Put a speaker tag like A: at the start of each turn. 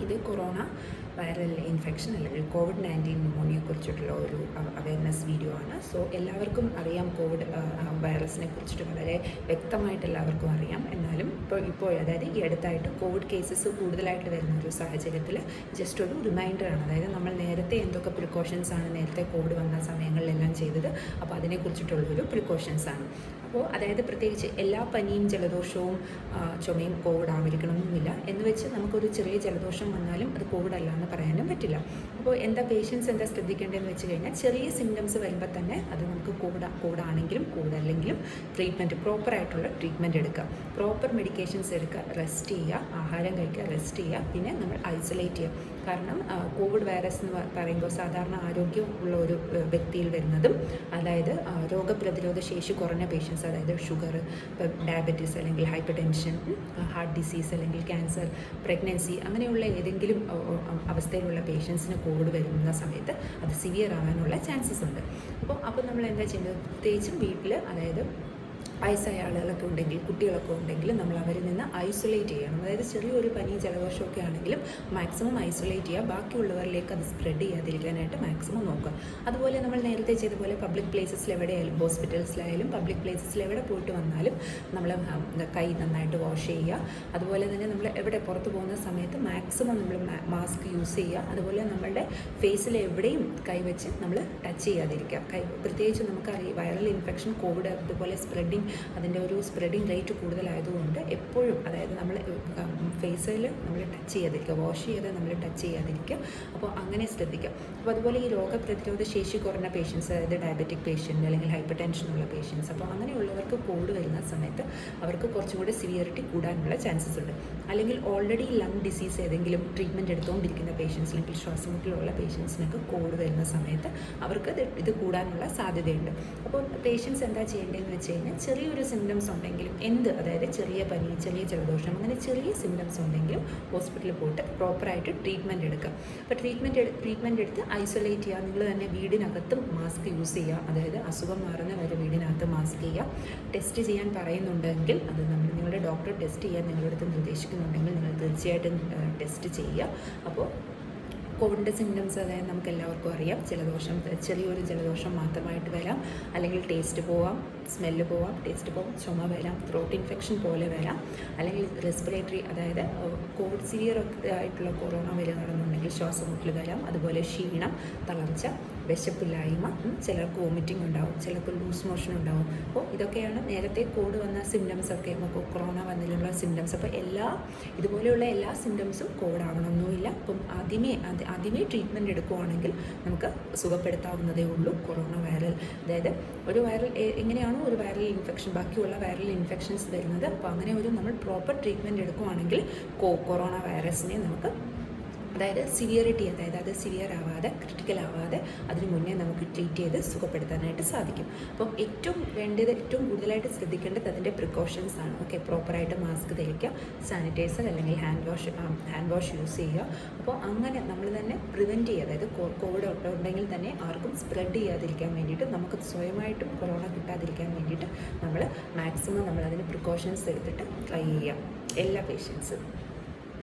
A: ഇത് corona viral infection അല്ലെങ്കിൽ COVID-19 ന്യൂമോണിയയെക്കുറിച്ചിട്ടുള്ള ഒരു അവയർനെസ് വീഡിയോ ആണ്. സോ എല്ലാവർക്കും അറിയാം കോവിഡ് വൈറസിനെ കുറിച്ചിട്ട് വളരെ വ്യക്തമായിട്ട് എല്ലാവർക്കും അറിയാം. എന്നാലും ഇപ്പോൾ അതായത് ഈ അടുത്തായിട്ട് കോവിഡ് കേസസ് കൂടുതലായിട്ട് വരുന്ന ഒരു സാഹചര്യത്തിൽ ജസ്റ്റ് ഒരു റിമൈൻഡറാണ്. അതായത് നമ്മൾ നേരത്തെ എന്തൊക്കെ പ്രിക്കോഷൻസ് ആണ് നേരത്തെ കോവിഡ് വന്ന സമയങ്ങളിലെല്ലാം ചെയ്തത്, അപ്പോൾ അതിനെക്കുറിച്ചിട്ടുള്ളൊരു പ്രിക്കോഷൻസാണ്. അപ്പോൾ അതായത് പ്രത്യേകിച്ച് എല്ലാ പനിയും ജലദോഷവും ചുമയും കോവിഡ് ആയിരിക്കണമെന്നില്ല എന്ന് വെച്ച് നമുക്കൊരു ചെറിയ ജലദോഷം വന്നാലും അത് കോവിഡ് അല്ല എന്ന് പറയാനും പറ്റില്ല. അപ്പോൾ പേഷ്യൻസ് എന്താ ശ്രദ്ധിക്കേണ്ടതെന്ന് വെച്ച് കഴിഞ്ഞാൽ ചെറിയ സിംറ്റംസ് വരുമ്പോൾ തന്നെ അത് നമുക്ക് കോവിഡ് ആണെങ്കിലും കോവിഡ് അല്ലെങ്കിലും പ്രോപ്പറായിട്ടുള്ള ട്രീറ്റ്മെൻറ്റ് എടുക്കുക, പ്രോപ്പർ മെഡിക്കേഷൻസ് എടുക്കുക, റെസ്റ്റ് ചെയ്യുക, ആഹാരം കഴിക്കുക, റെസ്റ്റ് ചെയ്യുക, പിന്നെ നമ്മൾ ഐസൊലേറ്റ് ചെയ്യുക. കാരണം കോവിഡ് വൈറസ് എന്ന് പറയുമ്പോൾ സാധാരണ ആരോഗ്യമുള്ള ഒരു വ്യക്തിയിൽ വരുന്നതും, അതായത് രോഗപ്രതിരോധ ശേഷി കുറഞ്ഞ പേഷ്യൻസ്, അതായത് ഷുഗർ, ഡയബറ്റീസ് അല്ലെങ്കിൽ ഹൈപ്പർ ടെൻഷൻ, ഹാർട്ട് ഡിസീസ് അല്ലെങ്കിൽ ക്യാൻസർ, പ്രഗ്നൻസി, അങ്ങനെയുള്ള ഏതെങ്കിലും അവസ്ഥയിലുള്ള പേഷ്യൻസിന് കോവിഡ് വരുന്ന സമയത്ത് അത് സിവിയർ ആവാനുള്ള ചാൻസസ് ഉണ്ട്. അപ്പോൾ നമ്മൾ എന്താ ചെയ്യുന്നത്, പ്രത്യേകിച്ചും വീട്ടിൽ അതായത് വയസ്സായ ആളുകളൊക്കെ ഉണ്ടെങ്കിൽ, കുട്ടികളൊക്കെ ഉണ്ടെങ്കിൽ നമ്മൾ അവരിൽ നിന്ന് ഐസൊലേറ്റ് ചെയ്യണം. അതായത് ചെറിയൊരു പനി ജലദോഷമൊക്കെ ആണെങ്കിലും മാക്സിമം ഐസൊലേറ്റ് ചെയ്യുക, ബാക്കിയുള്ളവരിലേക്ക് അത് സ്പ്രെഡ് ചെയ്യാതിരിക്കാനായിട്ട് മാക്സിമം നോക്കുക. അതുപോലെ നമ്മൾ നേരത്തെ ചെയ്ത പോലെ പബ്ലിക് പ്ലേസസിൽ എവിടെയായാലും, ഹോസ്പിറ്റൽസിലായാലും പബ്ലിക് പ്ലേസസിൽ എവിടെ പോയിട്ട് വന്നാലും നമ്മൾ കൈ നന്നായിട്ട് വാഷ് ചെയ്യുക. അതുപോലെ തന്നെ നമ്മൾ എവിടെ പുറത്ത് പോകുന്ന സമയത്ത് മാക്സിമം നമ്മൾ മാസ്ക് യൂസ് ചെയ്യുക. അതുപോലെ നമ്മളുടെ ഫേസിൽ എവിടെയും കൈവച്ച് നമ്മൾ ടച്ച് ചെയ്യാതിരിക്കുക. പ്രത്യേകിച്ച് നമുക്കറിയാം വൈറൽ ഇൻഫെക്ഷൻ കോവിഡ് അതുപോലെ അതിൻ്റെ ഒരു സ്പ്രെഡിങ് റേറ്റ് കൂടുതലായതുകൊണ്ട് എപ്പോഴും അതായത് നമ്മൾ ഫേസിൽ നമ്മൾ ടച്ച് ചെയ്യാതിരിക്കുക, വാഷ് ചെയ്ത് നമ്മൾ ടച്ച് ചെയ്യാതിരിക്കുക. അപ്പോൾ അങ്ങനെ ശ്രദ്ധിക്കുക. അപ്പോൾ അതുപോലെ ഈ രോഗപ്രതിരോധ ശേഷി കുറഞ്ഞ പേഷ്യൻസ്, അതായത് ഡയബറ്റിക് പേഷ്യൻ്റ് അല്ലെങ്കിൽ ഹൈപ്പർ ടെൻഷനുള്ള പേഷ്യൻസ്, അപ്പോൾ അങ്ങനെയുള്ളവർക്ക് കോവിഡ് വരുന്ന സമയത്ത് അവർക്ക് കുറച്ചും കൂടി സിവിയറിറ്റി കൂടാനുള്ള ചാൻസസ് ഉണ്ട്. അല്ലെങ്കിൽ ഓൾറെഡി ലങ് ഡിസീസ് ഏതെങ്കിലും ട്രീറ്റ്മെൻറ്റ് എടുത്തുകൊണ്ടിരിക്കുന്ന പേഷ്യൻസ് അല്ലെങ്കിൽ ശ്വാസമുട്ടലുള്ള പേഷ്യൻസിനൊക്കെ കോവിഡ് വരുന്ന സമയത്ത് അവർക്ക് ഇത് കൂടാനുള്ള സാധ്യതയുണ്ട്. അപ്പോൾ പേഷ്യൻസ് എന്താ ചെയ്യേണ്ടതെന്ന് വെച്ച് കഴിഞ്ഞാൽ ചെറിയൊരു സിംറ്റംസ് ഉണ്ടെങ്കിലും അതായത് ചെറിയ പനി, ചെറിയ ജലദോഷം, അങ്ങനെ ചെറിയ സിംറ്റംസ് ഉണ്ടെങ്കിലും ഹോസ്പിറ്റലിൽ പോയിട്ട് പ്രോപ്പറായിട്ട് ട്രീറ്റ്മെൻറ്റ് എടുക്കുക. അപ്പോൾ ട്രീറ്റ്മെൻറ്റ് എടുത്ത് ഐസൊലേറ്റ് ചെയ്യുക. നിങ്ങൾ തന്നെ വീടിനകത്തും മാസ്ക് യൂസ് ചെയ്യുക. അതായത് അസുഖം മാറുന്ന വരെ വീടിനകത്ത് മാസ്ക് ചെയ്യുക. ടെസ്റ്റ് ചെയ്യാൻ പറയുന്നുണ്ടെങ്കിൽ അത് നിങ്ങളുടെ ഡോക്ടർ ടെസ്റ്റ് ചെയ്യാൻ നിങ്ങളുടെ അടുത്ത് നിർദ്ദേശിക്കുന്നുണ്ടെങ്കിൽ നിങ്ങൾ തീർച്ചയായിട്ടും ടെസ്റ്റ് ചെയ്യുക. അപ്പോൾ കോവിഡിൻ്റെ സിംറ്റംസ് അതായത് നമുക്ക് എല്ലാവർക്കും അറിയാം, ചെറിയൊരു ജലദോഷം മാത്രമായിട്ട് വരാം, അല്ലെങ്കിൽ ടേസ്റ്റ് പോവാം, സ്മെല്ല് പോവാം, ടേസ്റ്റ് പോവാം, ചുമ വരാം, ത്രോട്ട് ഇൻഫെക്ഷൻ പോലെ വരാം, അല്ലെങ്കിൽ റെസ്പിറേറ്ററി അതായത് കോവിഡ് സിവിയർ ആയിട്ടുള്ള കൊറോണ വരികയാണെന്നുണ്ടെങ്കിൽ ശ്വാസമുട്ടൽ വരാം, അതുപോലെ ക്ഷീണം, തളർച്ച, വിശപ്പില്ലായ്മ, ചിലർക്ക് വോമിറ്റിംഗ് ഉണ്ടാവും, ചിലർക്ക് ലൂസ് മോഷൻ ഉണ്ടാവും. അപ്പോൾ ഇതൊക്കെയാണ് നേരത്തെ കോവിഡ് വന്ന സിംറ്റംസ് ഒക്കെ, നമുക്ക് കൊറോണ വന്നതിലുള്ള സിംറ്റംസ്. അപ്പോൾ ഇതുപോലെയുള്ള എല്ലാ സിംറ്റംസും കോവിഡ് ആവണമെന്നില്ല. അപ്പം ആദ്യമേ ട്രീറ്റ്മെൻറ്റ് എടുക്കുകയാണെങ്കിൽ നമുക്ക് സുഖപ്പെടുത്താവുന്നതേ ഉള്ളൂ. കൊറോണ വൈറൽ അതായത് എങ്ങനെയാണോ ഒരു വൈറൽ ഇൻഫെക്ഷൻ ബാക്കിയുള്ള വൈറൽ ഇൻഫെക്ഷൻസ് വരുന്നത്, അപ്പോൾ അങ്ങനെ നമ്മൾ പ്രോപ്പർ ട്രീറ്റ്മെൻറ്റ് എടുക്കുകയാണെങ്കിൽ കൊറോണ വൈറസിനെ നമുക്ക് അതായത് സിവിയറിറ്റി, അതായത് അത് സിവിയർ ആവാതെ ക്രിട്ടിക്കൽ ആവാതെ അതിന് മുന്നേ നമുക്ക് ട്രീറ്റ് ചെയ്ത് സുഖപ്പെടുത്താനായിട്ട് സാധിക്കും. അപ്പം ഏറ്റവും കൂടുതലായിട്ട് ശ്രദ്ധിക്കേണ്ടത് അതിൻ്റെ പ്രിക്കോഷൻസ് ആണ്. ഓക്കെ, പ്രോപ്പറായിട്ട് മാസ്ക് ധരിക്കുക, സാനിറ്റൈസർ അല്ലെങ്കിൽ ഹാൻഡ് വാഷ് യൂസ് ചെയ്യുക. അപ്പോൾ അങ്ങനെ നമ്മൾ തന്നെ പ്രിവെൻറ്റ് ചെയ്യുക. അതായത് കോവിഡ് ഉണ്ടെങ്കിൽ തന്നെ ആർക്കും സ്പ്രെഡ് ചെയ്യാതിരിക്കാൻ വേണ്ടിയിട്ട്, നമുക്ക് സ്വയമായിട്ടും കൊറോണ കിട്ടാതിരിക്കാൻ വേണ്ടിയിട്ട് നമ്മൾ മാക്സിമം അതിന് പ്രിക്കോഷൻസ് എടുത്തിട്ട് ട്രൈ ചെയ്യുക എല്ലാ പേഷ്യൻസും.